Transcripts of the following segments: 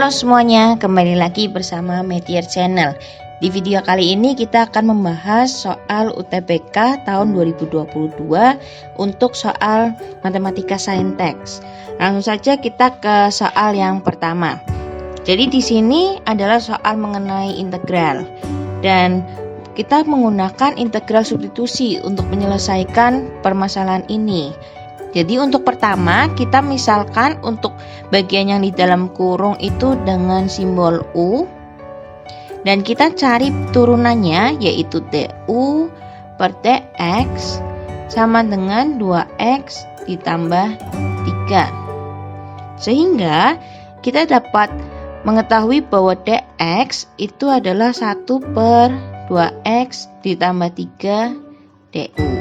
Halo semuanya, kembali lagi bersama Meteor Channel. Di video kali ini kita akan membahas soal UTBK tahun 2022 untuk soal matematika saintek. Langsung saja kita ke soal yang pertama. Jadi di sini adalah soal mengenai integral dan kita menggunakan integral substitusi untuk menyelesaikan permasalahan ini. Jadi untuk pertama kita misalkan untuk bagian yang di dalam kurung itu dengan simbol U dan kita cari turunannya yaitu DU per DX sama dengan 2X ditambah 3. Sehingga kita dapat mengetahui bahwa DX itu adalah 1 per 2X ditambah 3 DU.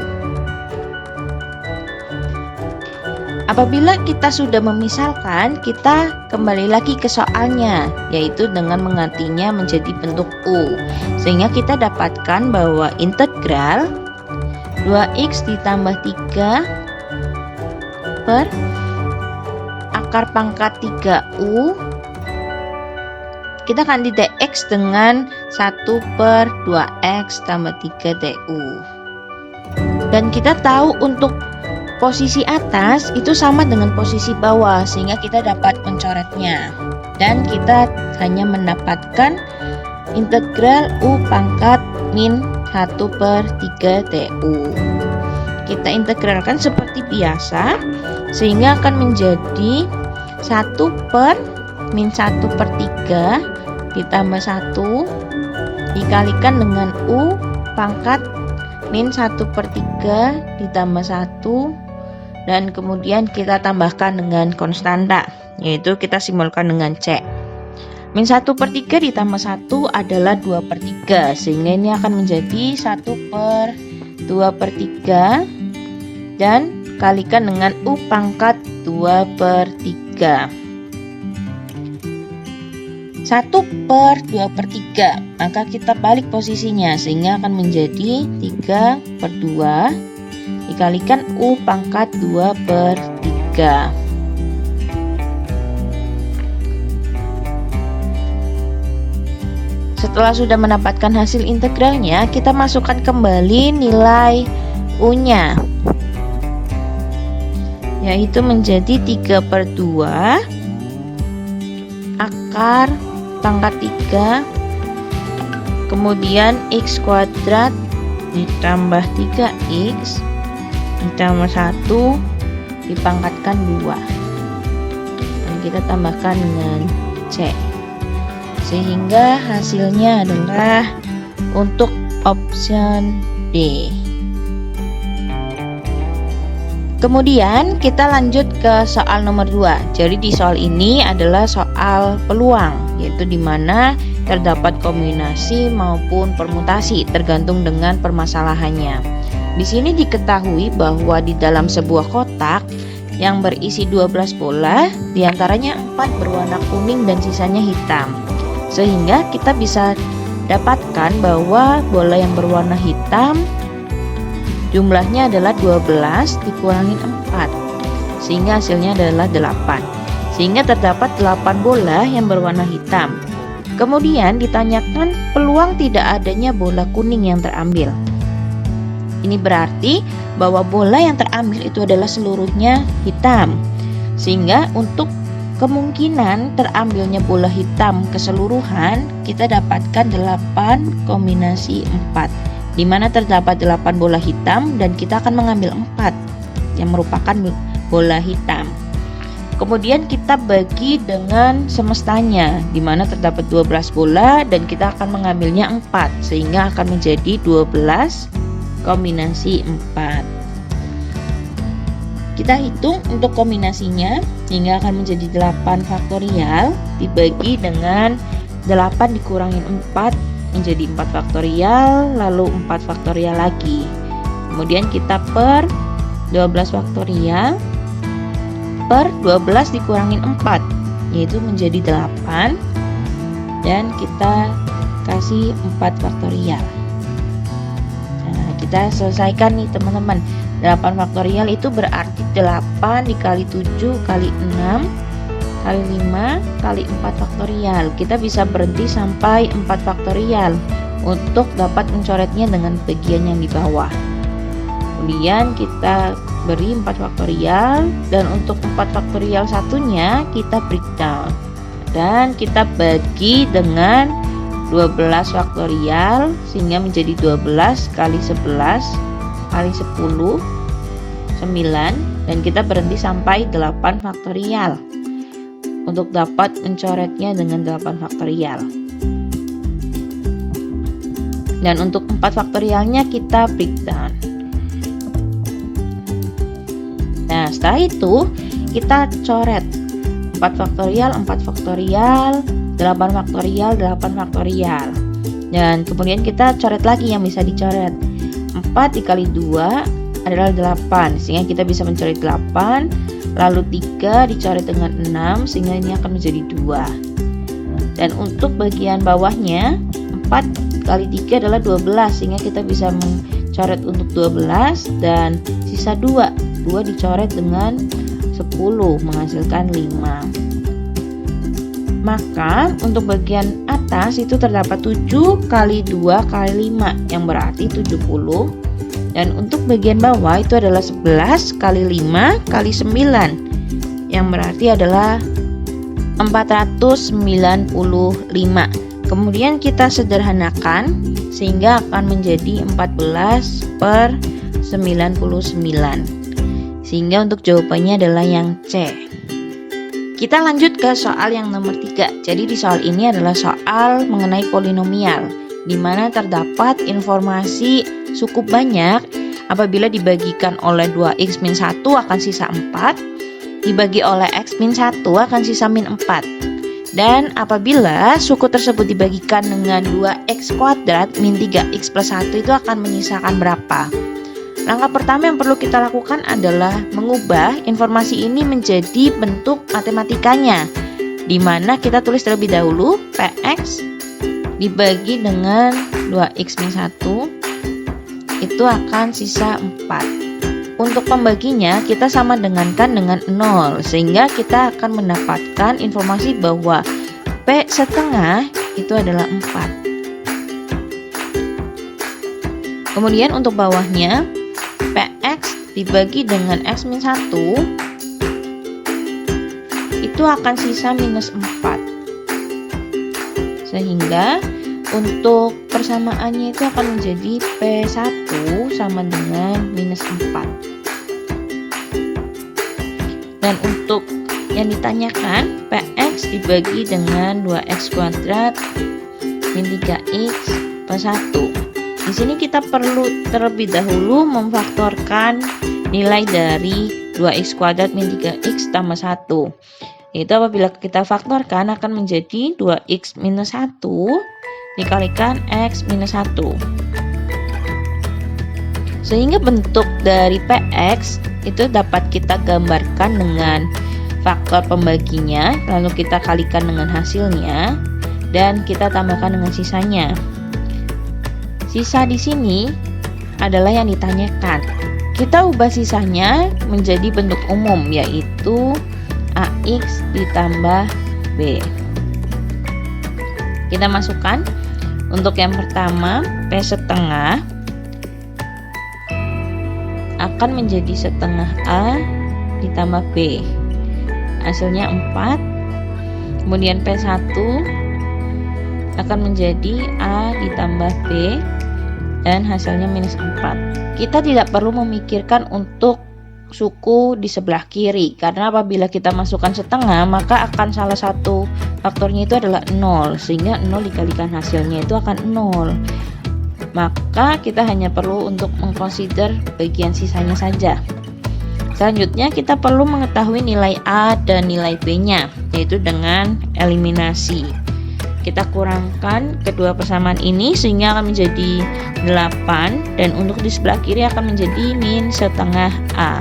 Apabila kita sudah memisalkan, kita kembali lagi ke soalnya, yaitu dengan menggantinya menjadi bentuk U. Sehingga kita dapatkan bahwa integral 2x ditambah 3 per akar pangkat 3U. Kita ganti dx dengan 1 per 2x tambah 3 du. Dan kita tahu untuk posisi atas itu sama dengan posisi bawah, sehingga kita dapat mencoretnya. Dan kita hanya mendapatkan integral U pangkat min 1 per 3 du. Kita integralkan seperti biasa, sehingga akan menjadi 1 per min 1 per 3 ditambah 1 dikalikan dengan U pangkat min 1 per 3 ditambah 1 dan kemudian kita tambahkan dengan konstanta, yaitu kita simbolkan dengan C. Min 1 per 3 ditambah 1 adalah 2 per 3, sehingga ini akan menjadi 1 per 2 per 3 dan kalikan dengan U pangkat 2 per 3. 1 per 2 per 3, maka kita balik posisinya sehingga akan menjadi 3 per 2 dikalikan U pangkat 2 per 3. Setelah sudah mendapatkan hasil integralnya, kita masukkan kembali nilai U-nya, yaitu menjadi 3 per 2 akar pangkat 3 kemudian X kuadrat ditambah 3X ditambah 1 dipangkatkan 2 dan kita tambahkan dengan C, sehingga hasilnya adalah untuk option D. Kemudian kita lanjut ke soal nomor 2. Jadi di soal ini adalah soal peluang, yaitu di mana terdapat kombinasi maupun permutasi tergantung dengan permasalahannya. Di sini diketahui bahwa di dalam sebuah kotak yang berisi 12 bola, diantaranya 4 berwarna kuning dan sisanya hitam. Sehingga kita bisa dapatkan bahwa bola yang berwarna hitam jumlahnya adalah 12 dikurangi 4, sehingga hasilnya adalah 8. Sehingga terdapat 8 bola yang berwarna hitam. Kemudian ditanyakan peluang tidak adanya bola kuning yang terambil. Ini berarti bahwa bola yang terambil itu adalah seluruhnya hitam. Sehingga untuk kemungkinan terambilnya bola hitam keseluruhan, kita dapatkan 8 kombinasi 4. Di mana terdapat 8 bola hitam dan kita akan mengambil 4 yang merupakan bola hitam. Kemudian kita bagi dengan semestanya, di mana terdapat 12 bola dan kita akan mengambilnya 4, sehingga akan menjadi 12 kombinasi 4. Kita hitung untuk kombinasinya, sehingga akan menjadi 8 faktorial dibagi dengan 8 dikurangi 4 menjadi 4 faktorial, lalu 4 faktorial lagi. Kemudian kita per 12 faktorial per 12 dikurangi 4, yaitu menjadi 8, dan kita kasih 4 faktorial. Nah, kita selesaikan nih teman-teman. 8 faktorial itu berarti 8 dikali 7 kali 6 kali 5 kali 4 faktorial. Kita bisa berhenti sampai 4 faktorial untuk dapat mencoretnya dengan bagian yang di bawah. Kemudian kita beri 4 faktorial, dan untuk 4 faktorial satunya kita breakdown dan kita bagi dengan 12 faktorial sehingga menjadi 12 kali 11 kali 10 9, dan kita berhenti sampai 8 faktorial untuk dapat mencoretnya dengan 8 faktorial. Dan untuk 4 faktorialnya kita breakdown. Nah, setelah itu kita coret 4 faktorial, 4 faktorial, 8 faktorial, 8 faktorial. Dan kemudian kita coret lagi yang bisa dicoret. 4 dikali 2 adalah 8, sehingga kita bisa mencoret 8. Lalu 3 dicoret dengan 6, sehingga ini akan menjadi 2. Dan untuk bagian bawahnya 4 kali 3 adalah 12, sehingga kita bisa mencoret untuk 12, dan sisa 2 dicoret dengan 10 menghasilkan 5. Maka untuk bagian atas itu terdapat 7 kali 2 kali 5 yang berarti 70. Dan untuk bagian bawah itu adalah 11 kali 5 kali 9 yang berarti adalah 495. Kemudian kita sederhanakan sehingga akan menjadi 14 per 99. Sehingga untuk jawabannya adalah yang C. Kita lanjut ke soal yang nomor 3. Jadi di soal ini adalah soal mengenai polinomial, di mana terdapat informasi cukup banyak. Apabila dibagikan oleh 2x min 1 akan sisa 4, dibagi oleh x min 1 akan sisa min 4. Dan apabila suku tersebut dibagikan dengan 2x kuadrat min 3x plus 1 itu akan menyisakan berapa? Langkah pertama yang perlu kita lakukan adalah mengubah informasi ini menjadi bentuk matematikanya, di mana kita tulis terlebih dahulu px dibagi dengan 2x min 1 itu akan sisa 4. Untuk pembaginya kita sama dengankan dengan 0, sehingga kita akan mendapatkan informasi bahwa p setengah itu adalah 4. Kemudian untuk bawahnya px dibagi dengan x min 1 itu akan sisa minus 4, sehingga untuk persamaannya itu akan menjadi P1 sama dengan minus 4. Dan untuk yang ditanyakan px dibagi dengan 2x kuadrat min 3x plus 1. Di sini kita perlu terlebih dahulu memfaktorkan nilai dari 2x kuadrat min 3x tambah 1. Yaitu apabila kita faktorkan akan menjadi 2x minus 1 dikalikan x minus 1. Sehingga bentuk dari px itu dapat kita gambarkan dengan faktor pembaginya, lalu kita kalikan dengan hasilnya, dan kita tambahkan dengan sisanya. Sisa di sini adalah yang ditanyakan. Kita ubah sisanya menjadi bentuk umum, yaitu AX ditambah B. Kita masukkan. Untuk yang pertama, P setengah akan menjadi setengah A ditambah B. Hasilnya 4. Kemudian P1 akan menjadi A ditambah B, dan hasilnya minus 4. Kita tidak perlu memikirkan untuk suku di sebelah kiri, karena apabila kita masukkan setengah maka akan salah satu faktornya itu adalah 0, sehingga 0 dikalikan hasilnya itu akan 0. Maka kita hanya perlu untuk mengconsider bagian sisanya saja. Selanjutnya kita perlu mengetahui nilai A dan nilai B nya, yaitu dengan eliminasi. Kita kurangkan kedua persamaan ini sehingga akan menjadi 8, dan untuk di sebelah kiri akan menjadi min setengah A.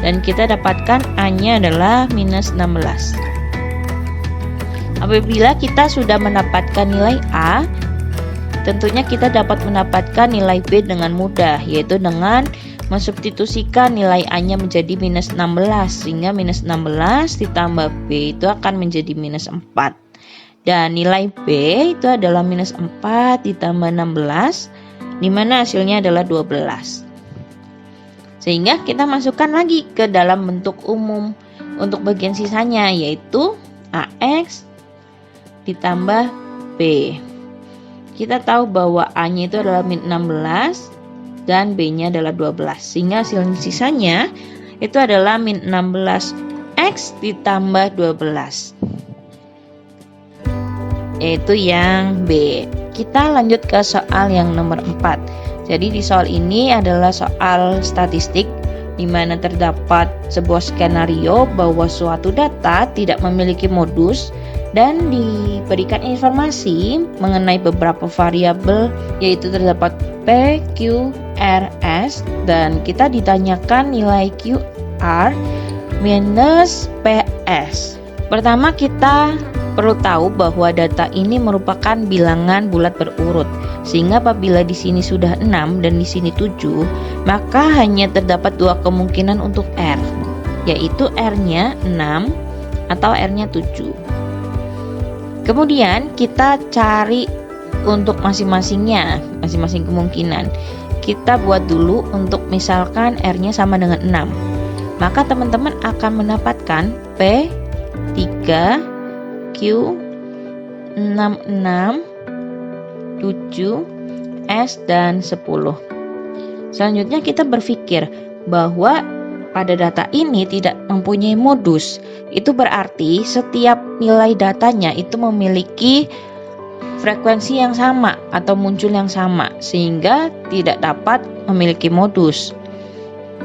Dan kita dapatkan A-nya adalah minus 16. Apabila kita sudah mendapatkan nilai A, tentunya kita dapat mendapatkan nilai B dengan mudah, yaitu dengan mensubstitusikan nilai A-nya menjadi minus 16, sehingga minus 16 ditambah B itu akan menjadi minus 4. Dan nilai B itu adalah minus 4 ditambah 16, dimana hasilnya adalah 12. Sehingga kita masukkan lagi ke dalam bentuk umum untuk bagian sisanya, yaitu AX ditambah B. Kita tahu bahwa A-nya itu adalah min 16 dan B-nya adalah 12. Sehingga hasil sisanya itu adalah min 16X ditambah 12. Yaitu yang B. Kita lanjut ke soal yang nomor 4. Jadi di soal ini adalah soal statistik di mana terdapat sebuah skenario bahwa suatu data tidak memiliki modus dan diberikan informasi mengenai beberapa variabel, yaitu terdapat P, Q, R, S, dan kita ditanyakan nilai QR minus PS. Pertama, kita perlu tahu bahwa data ini merupakan bilangan bulat berurut, sehingga apabila di sini sudah 6 dan di sini 7, maka hanya terdapat dua kemungkinan untuk R, yaitu R-nya 6 atau R-nya 7. Kemudian kita cari untuk masing-masing kemungkinan. Kita buat dulu untuk misalkan R-nya sama dengan 6. Maka teman-teman akan mendapatkan P 3, Q 6, 7, S dan 10. Selanjutnya kita berpikir bahwa pada data ini tidak mempunyai modus. Itu berarti setiap nilai datanya itu memiliki frekuensi yang sama atau muncul yang sama, sehingga tidak dapat memiliki modus.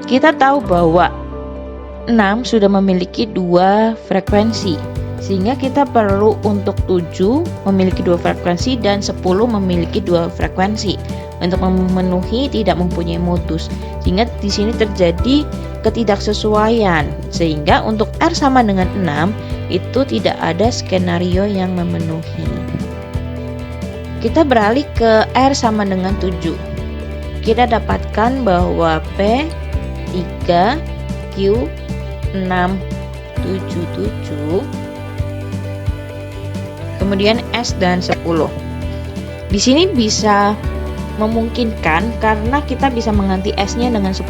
Kita tahu bahwa 6 sudah memiliki dua frekuensi, sehingga kita perlu untuk 7 memiliki dua frekuensi dan 10 memiliki dua frekuensi untuk memenuhi tidak mempunyai modus. Sehingga di sini terjadi ketidaksesuaian, sehingga untuk R sama dengan 6 itu tidak ada skenario yang memenuhi. Kita beralih ke R sama dengan 7. Kita dapatkan bahwa P 3, Q 6, 7, 7, kemudian S dan 10. Di sini bisa memungkinkan karena kita bisa mengganti S-nya dengan 10.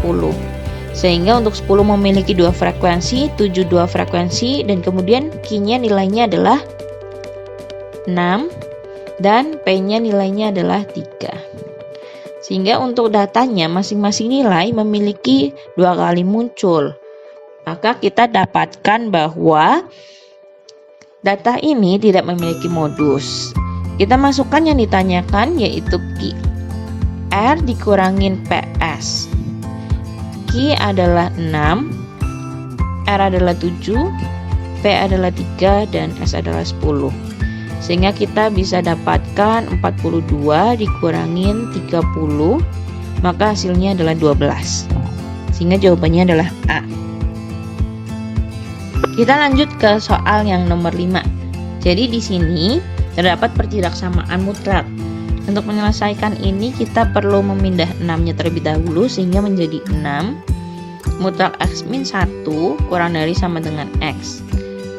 Sehingga untuk 10 memiliki dua frekuensi, 7 dua frekuensi, dan kemudian Q-nya nilainya adalah 6 dan P-nya nilainya adalah 3. Sehingga untuk datanya masing-masing nilai memiliki dua kali muncul. Maka kita dapatkan bahwa data ini tidak memiliki modus. Kita masukkan yang ditanyakan, yaitu Q R dikurangin PS. Q adalah 6, R adalah 7, P adalah 3, dan S adalah 10. Sehingga kita bisa dapatkan 42 dikurangin 30, maka hasilnya adalah 12. Sehingga jawabannya adalah A. Kita lanjut ke soal yang nomor 5. Jadi di sini terdapat pertidaksamaan mutlak. Untuk menyelesaikan ini kita perlu memindah 6-nya terlebih dahulu sehingga menjadi 6. Mutlak X min 1 kurang dari sama dengan X.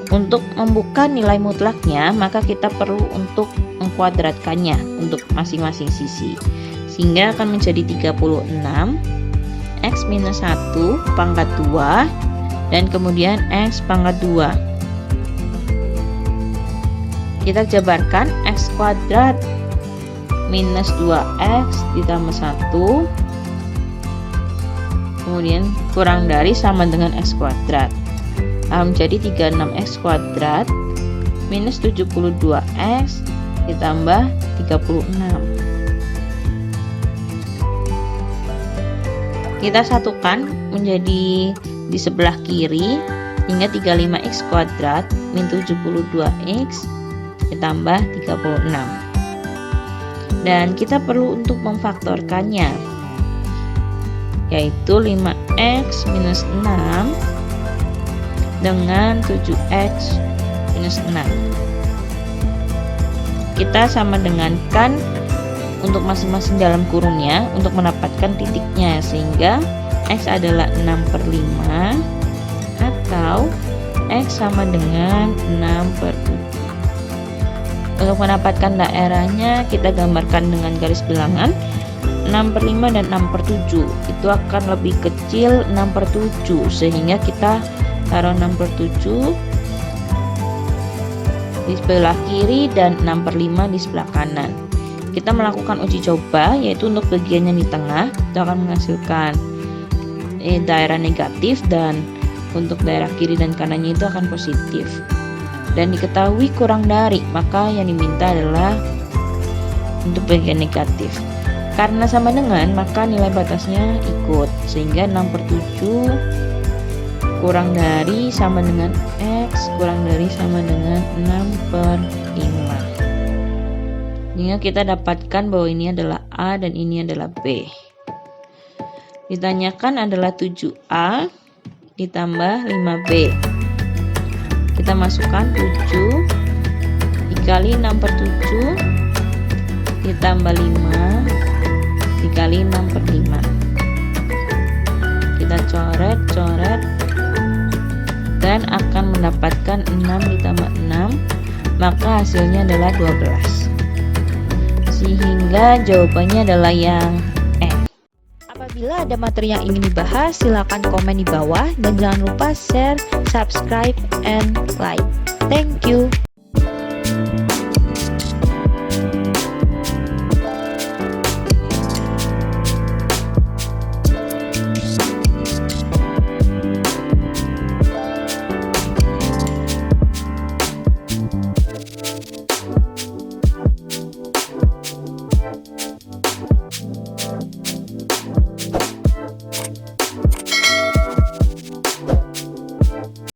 Untuk membuka nilai mutlaknya, maka kita perlu untuk mengkuadratkannya untuk masing-masing sisi. Sehingga akan menjadi 36 X minus 1 pangkat 2 dan kemudian X pangkat 2. Kita jabarkan X kuadrat minus 2X ditambah 1 kemudian kurang dari sama dengan X kuadrat. Menjadi 36X kuadrat minus 72X ditambah 36. Kita satukan menjadi di sebelah kiri hingga 35X kuadrat min 72X ditambah 36. Dan kita perlu untuk memfaktorkannya, yaitu 5X minus 6 dengan 7X minus 6. Kita sama dengankan untuk masing-masing dalam kurungnya untuk mendapatkan titiknya, sehingga X adalah 6/5 atau X sama dengan 6/7. Untuk mendapatkan daerahnya kita gambarkan dengan garis bilangan 6/5 dan 6/7. Itu akan lebih kecil 6/7, sehingga kita taruh 6/7 di sebelah kiri dan 6/5 di sebelah kanan. Kita melakukan uji coba, yaitu untuk bagian yang di tengah itu akan menghasilkan daerah negatif, dan untuk daerah kiri dan kanannya itu akan positif. Dan diketahui kurang dari, maka yang diminta adalah untuk bagian negatif. Karena sama dengan, maka nilai batasnya ikut, sehingga 6/7 kurang dari sama dengan X kurang dari sama dengan 6/5. Sehingga kita dapatkan bahwa ini adalah A dan ini adalah B. Ditanyakan adalah 7A ditambah 5B. Kita masukkan 7 dikali 6/7 ditambah 5 dikali 6/5. Kita coret dan akan mendapatkan 6 ditambah 6, maka hasilnya adalah 12. Sehingga jawabannya adalah yang E. Apabila ada materi yang ingin dibahas, silakan komen di bawah dan jangan lupa share, subscribe, and like. Thank you.